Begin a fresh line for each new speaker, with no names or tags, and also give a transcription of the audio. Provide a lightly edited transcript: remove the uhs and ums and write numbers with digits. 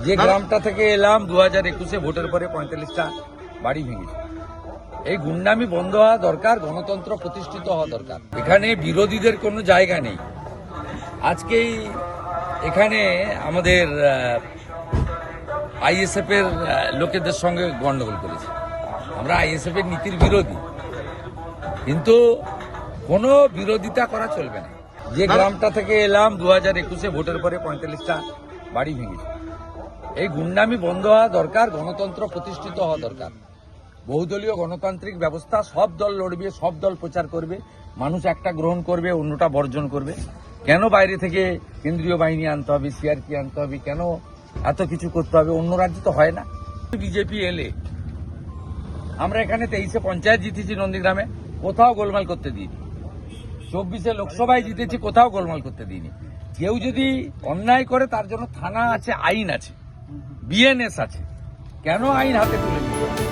যে গ্রামটা থেকে এলাম 2021-এ ভোটের পরে 45টা বাড়ি ভেঙেছে। এই গুন্ডামি বন্ধ হওয়া দরকার, গণতন্ত্র প্রতিষ্ঠিত হওয়া দরকার। এখানে বিরোধীদের কোনো জায়গা নেই। আজকেই এখানে আমাদের আইএসএফ এর লোকেদের সঙ্গে গন্ডগোল করেছে। আমরা আইএসএফ এর নীতির বিরোধী, কিন্তু কোনো বিরোধিতা করা চলবে না। যে গ্রামটা থেকে এলাম 2021-এ ভোটের পরে 45টা বাড়ি ভেঙেছে। এই গুন্ডামি বন্ধ হওয়া দরকার, গণতন্ত্র প্রতিষ্ঠিত হওয়া দরকার। বহুদলীয় গণতান্ত্রিক ব্যবস্থা, সব দল লড়বে, সব দল প্রচার করবে, মানুষ একটা গ্রহণ করবে, অন্যটা বর্জন করবে। কেন বাইরে থেকে কেন্দ্রীয় বাহিনী আনতে হবে, সিআরপি আনতে হবে, কেন এত কিছু করতে হবে? অন্য রাজ্যে তো হয় না। বিজেপি এলে আমরা এখানে 23-এ পঞ্চায়েত জিতেছি, নন্দীগ্রামে কোথাও গোলমাল করতে দিইনি। 24-এ লোকসভায় জিতেছি, কোথাও গোলমাল করতে দিইনি। কেউ যদি অন্যায় করে তার জন্য থানা আছে, আইন আছে, বিএনএস আছে। কেন আইন হাতে তুলে নিতে হবে?